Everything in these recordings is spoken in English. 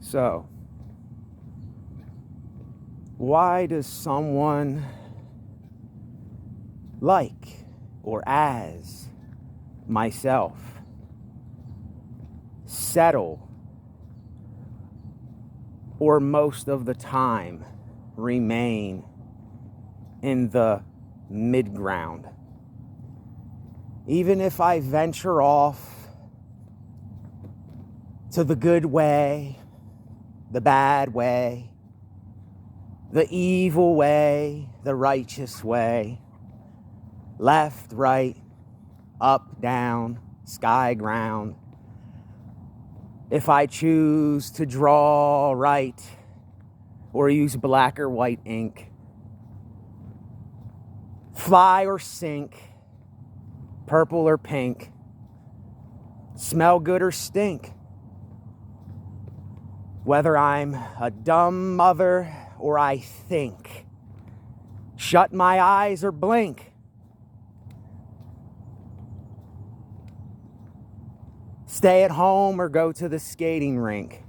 So, why does someone like or as myself settle or most of the time remain in the mid-ground? Even if I venture off to the good way, the bad way, the evil way, the righteous way, left, right, up, down, sky, ground. If I choose to draw right or use black or white ink, fly or sink, purple or pink, smell good or stink, whether I'm a dumb mother or I think, shut my eyes or blink, stay at home or go to the skating rink,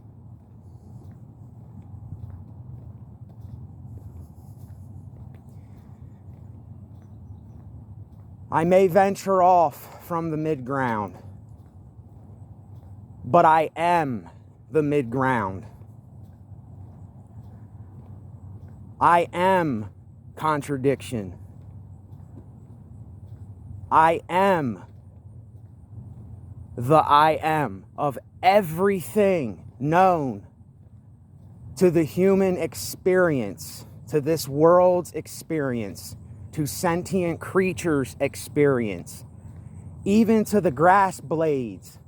I may venture off from the mid-ground, but I am the mid-ground. I am contradiction. I am the I am of everything known to the human experience, to this world's experience, to sentient creatures' experience, even to the grass blades,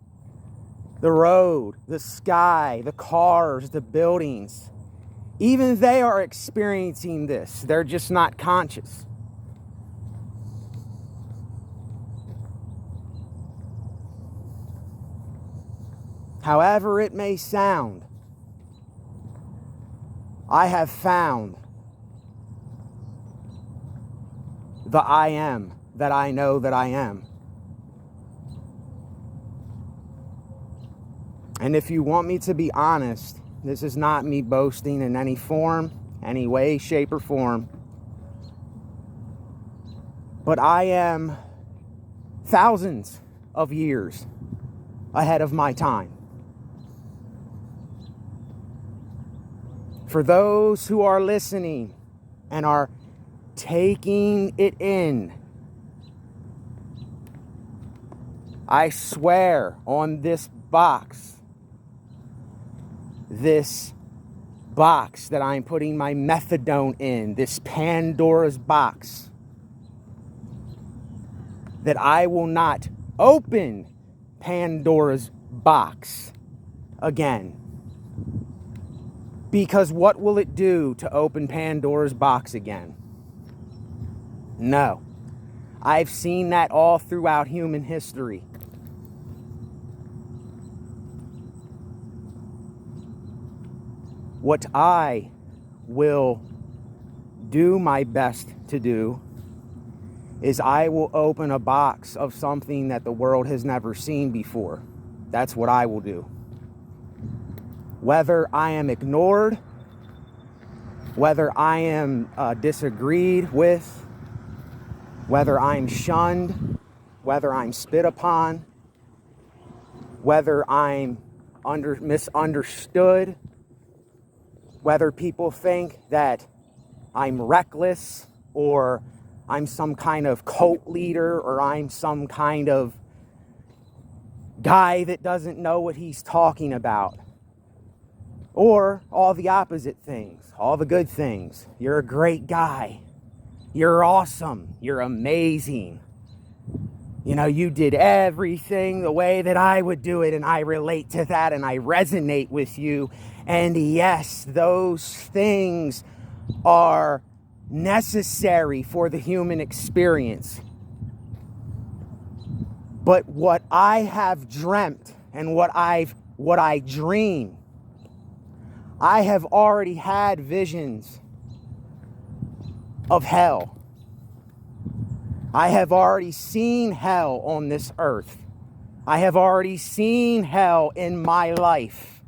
the road, the sky, the cars, the buildings. Even they are experiencing this. They're just not conscious. However it may sound, I have found the I am that I know that I am. And if you want me to be honest, this is not me boasting in any form, any way, shape, or form. But I am thousands of years ahead of my time. For those who are listening and are taking it in, I swear on this box that I'm putting my methadone in, this Pandora's box, that I will not open Pandora's box again. Because what will it do to open Pandora's box again? No. I've seen that all throughout human history. What I will do my best to do is I will open a box of something that the world has never seen before. That's what I will do. Whether I am ignored, whether I am disagreed with, whether I'm shunned, whether I'm spit upon, whether I'm misunderstood, whether people think that I'm reckless or I'm some kind of cult leader or I'm some kind of guy that doesn't know what he's talking about. Or all the opposite things, all the good things. You're a great guy. You're awesome. You're amazing. You know, you did everything the way that I would do it, and I relate to that, and I resonate with you. And yes, those things are necessary for the human experience. But what I have dreamt and what I dream, I have already had visions of hell. I have already seen hell on this earth. I have already seen hell in my life.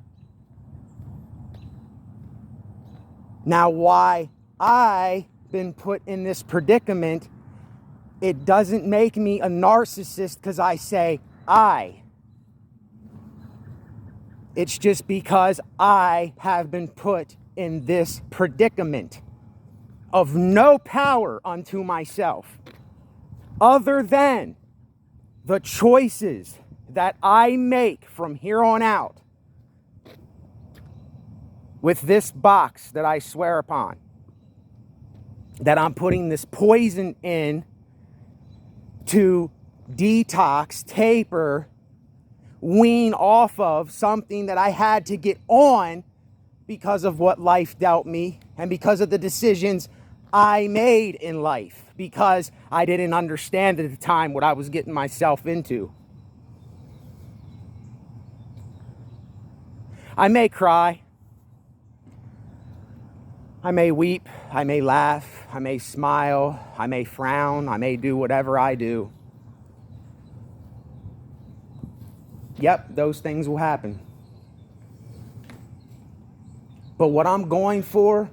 Now, why I've been put in this predicament, it doesn't make me a narcissist because I say I. It's just because I have been put in this predicament of no power unto myself other than the choices that I make from here on out with this box that I swear upon, that I'm putting this poison in to detox, taper, wean off of something that I had to get on because of what life dealt me and because of the decisions I made in life, because I didn't understand at the time what I was getting myself into. I may cry, I may weep, I may laugh, I may smile, I may frown, I may do whatever I do. Yep, those things will happen. But what I'm going for,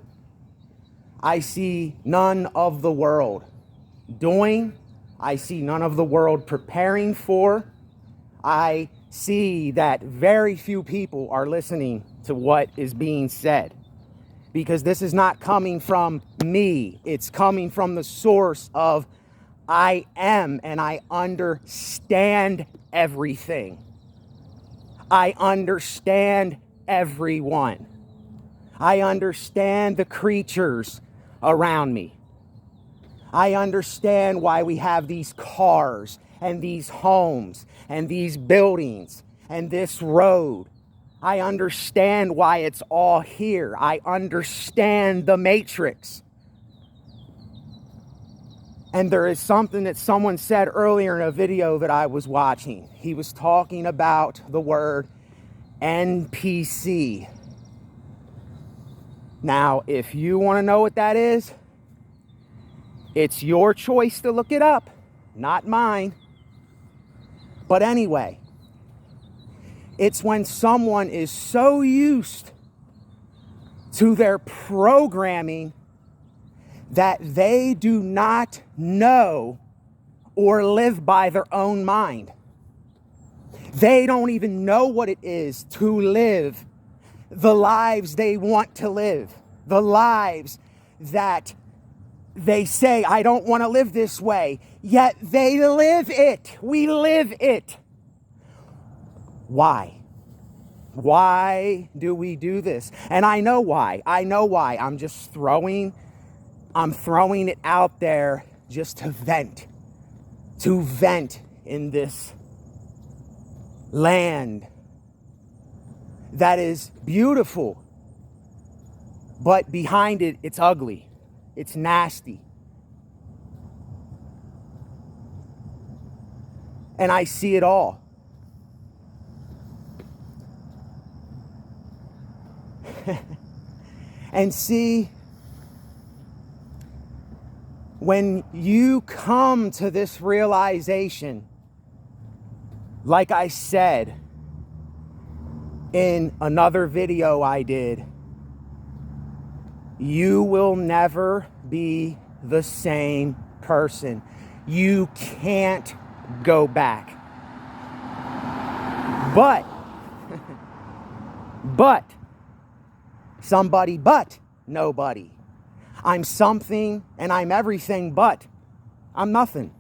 I see none of the world doing. I see none of the world preparing for. I see that very few people are listening to what is being said. Because this is not coming from me. It's coming from the source of I am, and I understand everything. I understand everyone. I understand the creatures around me. I understand why we have these cars and these homes and these buildings and this road. I understand why it's all here. I understand the matrix. And there is something that someone said earlier in a video that I was watching. He was talking about the word NPC. Now, if you want to know what that is, it's your choice to look it up, not mine. But anyway, it's when someone is so used to their programming that they do not know or live by their own mind. They don't even know what it is to live the lives they want to live, the lives that they say, I don't want to live this way, yet they live it. We live it. Why? Why do we do this? And I know why. I'm just throwing it out there just to vent in this land that is beautiful, but behind it, it's ugly. It's nasty. And I see it all. And see, when you come to this realization, like I said in another video I did, you will never be the same person. You can't go back. But somebody but nobody. I'm something and I'm everything, but I'm nothing.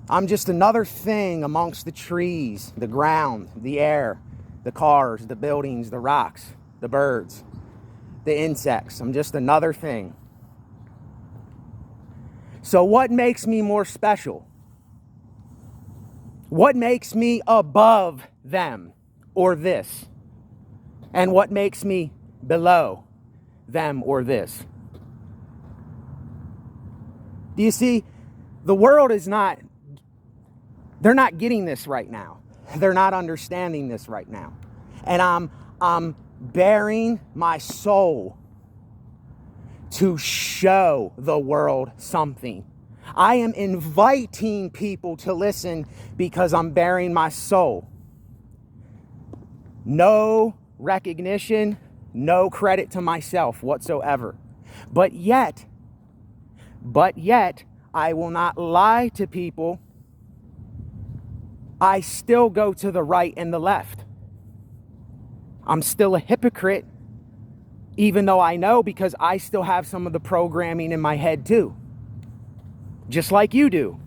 I'm just another thing amongst the trees, the ground, the air, the cars, the buildings, the rocks, the birds, the insects. I'm just another thing. So what makes me more special? What makes me above them or this? And what makes me below them or this? Do you see? The world is not, they're not getting this right now. They're not understanding this right now. And I'm bearing my soul to show the world something. I am inviting people to listen because I'm bearing my soul. No recognition, No credit to myself whatsoever. But yet, I will not lie to people. I still go to the right and the left. I'm still a hypocrite, even though I know, because I still have some of the programming in my head too. Just like you do.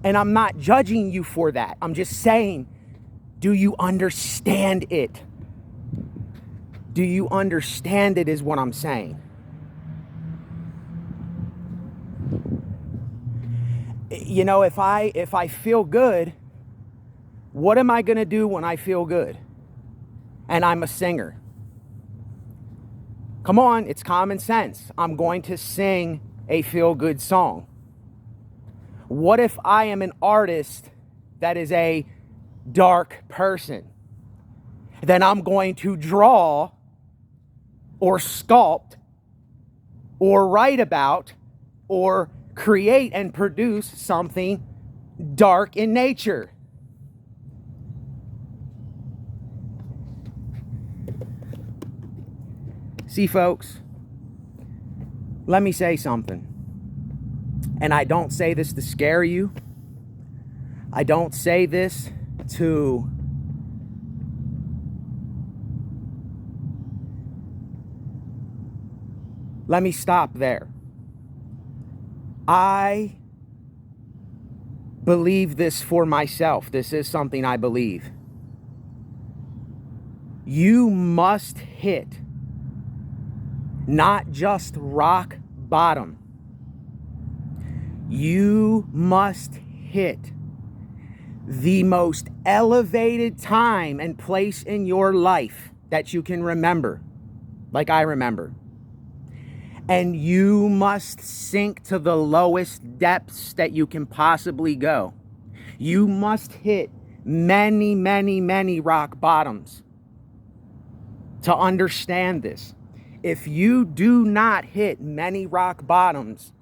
And I'm not judging you for that. I'm just saying, do you understand it? Do you understand it is what I'm saying. You know, if I feel good, what am I going to do when I feel good? And I'm a singer. Come on, it's common sense. I'm going to sing a feel-good song. What if I am an artist that is a dark person? Then I'm going to draw or sculpt or write about or create and produce something dark in nature. See, folks, let me say something. And I don't say this to scare you. I don't say this to let me stop there. I believe this for myself. This is something I believe. You must hit not just rock bottom. You must hit the most elevated time and place in your life that you can remember, like I remember. And you must sink to the lowest depths that you can possibly go. You must hit many, many, many rock bottoms to understand this. If you do not hit many rock bottoms,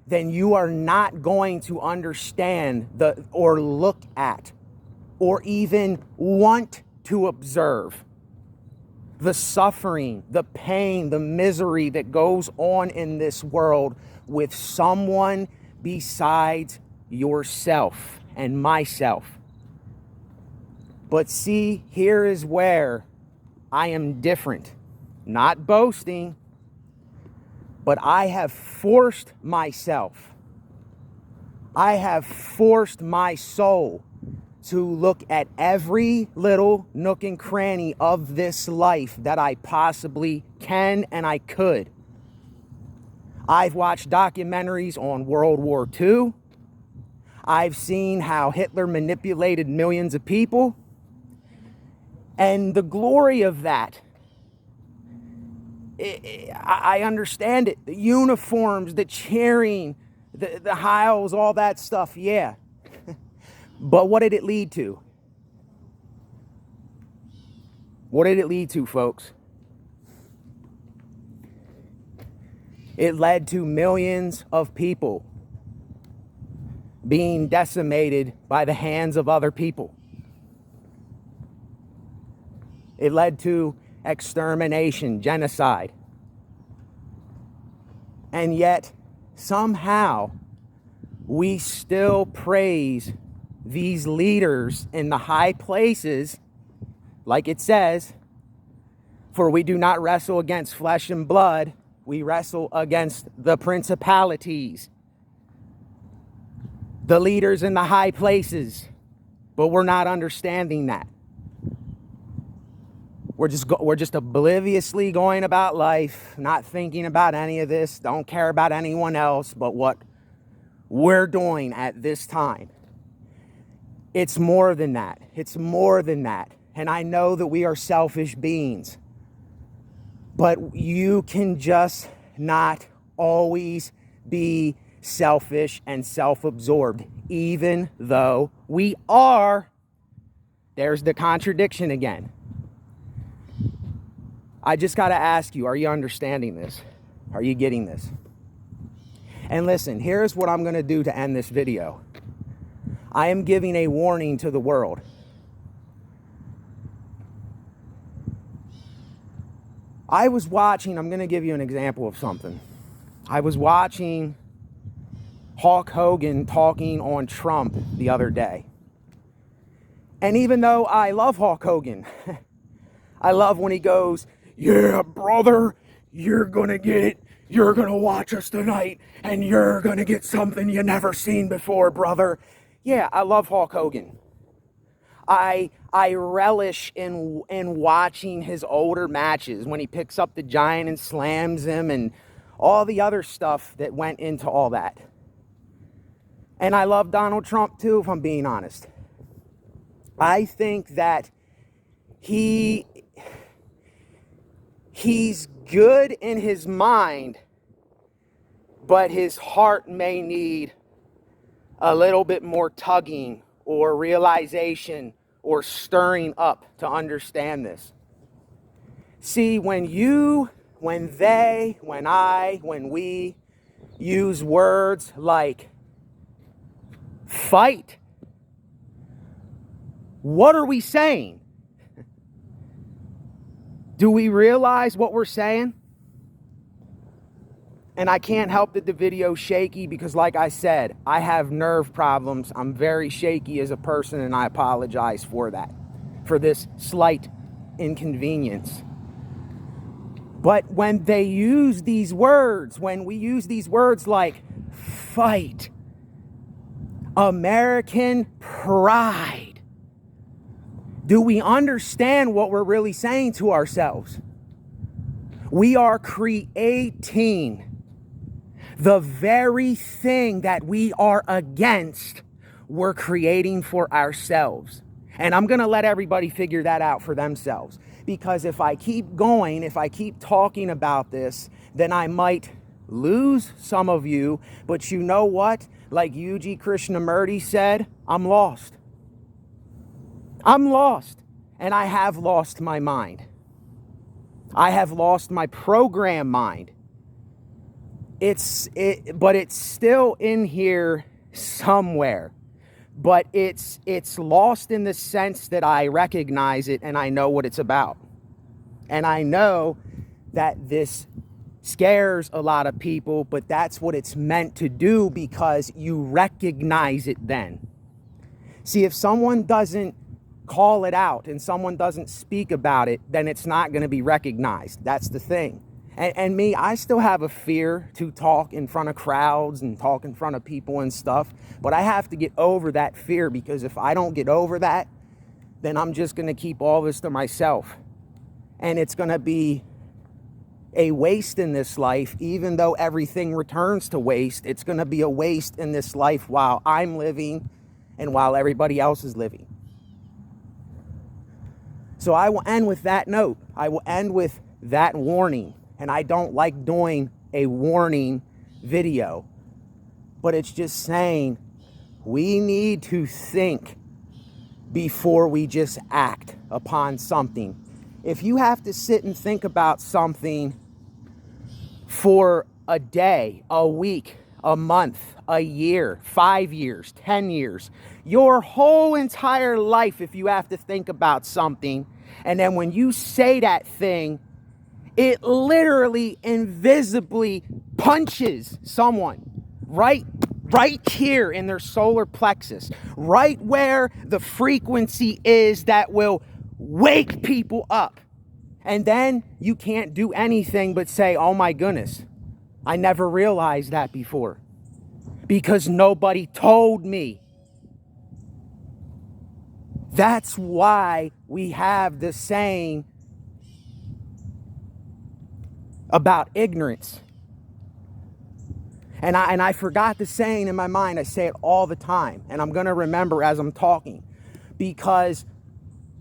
then you are not going to understand or look at or even want to observe the suffering, the pain, the misery that goes on in this world with someone besides yourself and myself. But see, here is where I am different. Not boasting, but I have forced myself. I have forced my soul to look at every little nook and cranny of this life that I possibly can and I could. I've watched documentaries on World War II. I've seen how Hitler manipulated millions of people. And the glory of that, I understand it. The uniforms, the cheering, the Heils, all that stuff, yeah. But what did it lead to? What did it lead to, folks? It led to millions of people being decimated by the hands of other people. It led to extermination, genocide. And yet, somehow, we still praise these leaders in the high places, like it says, for we do not wrestle against flesh and blood, we wrestle against the principalities, the leaders in the high places, but we're not understanding that. We're just obliviously going about life, not thinking about any of this, don't care about anyone else but what we're doing at this time. It's more than that. It's more than that. And I know that we are selfish beings, but you can just not always be selfish and self-absorbed, even though we are. There's the contradiction again. I just got to ask you, are you understanding this? Are you getting this? And listen, here's what I'm going to do to end this video. I am giving a warning to the world. I was watching, I'm going to give you an example of something. I was watching Hulk Hogan talking on Trump the other day. And even though I love Hulk Hogan, I love when he goes, yeah, brother, you're going to get it. You're going to watch us tonight, and you're going to get something you never seen before, brother. Yeah, I love Hulk Hogan. I relish in watching his older matches when he picks up the giant and slams him and all the other stuff that went into all that. And I love Donald Trump too, if I'm being honest. I think that he's good in his mind, but his heart may need a little bit more tugging or realization or stirring up to understand this. See, when we use words like fight, what are we saying? Do we realize what we're saying? And I can't help that the video's shaky because, like I said, I have nerve problems. I'm very shaky as a person, and I apologize for that, for this slight inconvenience. But when they use these words, when we use these words like fight, American pride, do we understand what we're really saying to ourselves? We are creating the very thing that we are against, we're creating for ourselves. And I'm going to let everybody figure that out for themselves. Because if I keep going, if I keep talking about this, then I might lose some of you. But you know what? Like Yuji Krishnamurti said, I'm lost. I'm lost. And I have lost my mind. I have lost my program mind. But it's still in here somewhere. But it's lost in the sense that I recognize it and I know what it's about. And I know that this scares a lot of people, but that's what it's meant to do because you recognize it then. See, if someone doesn't call it out and someone doesn't speak about it, then it's not going to be recognized. That's the thing. And me, I still have a fear to talk in front of crowds and talk in front of people and stuff. But I have to get over that fear because if I don't get over that, then I'm just going to keep all this to myself. And it's going to be a waste in this life. Even though everything returns to waste, it's going to be a waste in this life while I'm living and while everybody else is living. So I will end with that note. I will end with that warning. And I don't like doing a warning video, but it's just saying we need to think before we just act upon something. If you have to sit and think about something for a day, a week, a month, a year, 5 years, 10 years, your whole entire life, if you have to think about something, and then when you say that thing, it literally invisibly punches someone right here in their solar plexus, right where the frequency is that will wake people up. And then you can't do anything but say, oh my goodness, I never realized that before because nobody told me. That's why we have the saying about ignorance. And I forgot the saying in my mind. I say it all the time. And I'm going to remember as I'm talking. Because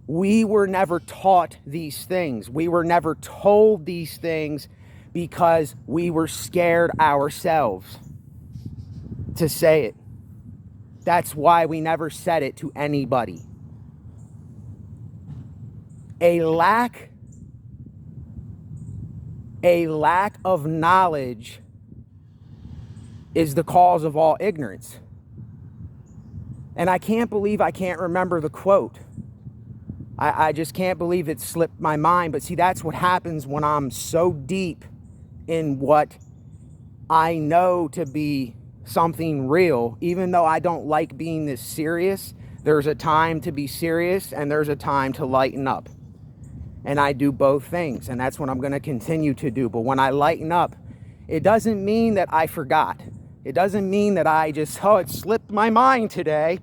we were never taught these things. We were never told these things because we were scared ourselves to say it. That's why we never said it to anybody. A lack of knowledge is the cause of all ignorance. And I can't believe I can't remember the quote. I just can't believe it slipped my mind. But see, that's what happens when I'm so deep in what I know to be something real. Even though I don't like being this serious, there's a time to be serious and there's a time to lighten up. And I do both things, and that's what I'm going to continue to do. But when I lighten up, it doesn't mean that I forgot. It doesn't mean that I just, it slipped my mind today.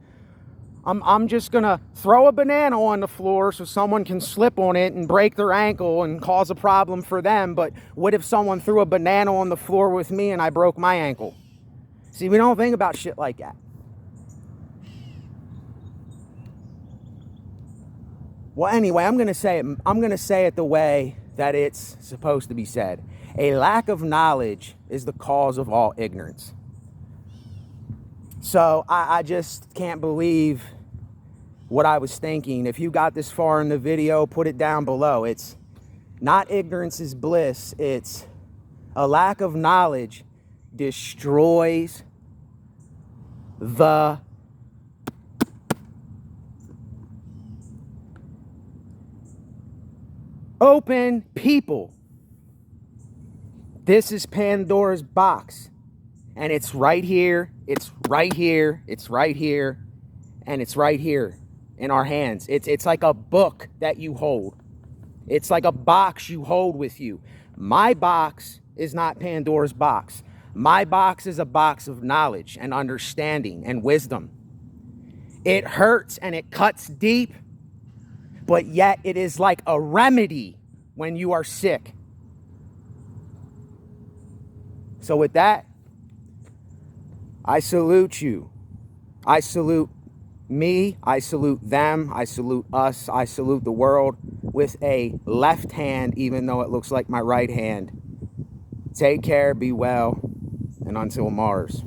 I'm just going to throw a banana on the floor so someone can slip on it and break their ankle and cause a problem for them. But what if someone threw a banana on the floor with me and I broke my ankle? See, we don't think about shit like that. Well, anyway, I'm going to say it the way that it's supposed to be said. A lack of knowledge is the cause of all ignorance. So I just can't believe what I was thinking. If you got this far in the video, put it down below. It's not ignorance is bliss. It's a lack of knowledge destroys the open people. This is Pandora's box. And it's right here, it's right here, it's right here, and it's right here in our hands. It's like a book that you hold. It's like a box you hold with you. My box is not Pandora's box. My box is a box of knowledge and understanding and wisdom. It hurts and it cuts deep, but yet it is like a remedy when you are sick. So with that, I salute you. I salute me. I salute them. I salute us. I salute the world with a left hand, even though it looks like my right hand. Take care, be well, and until Mars.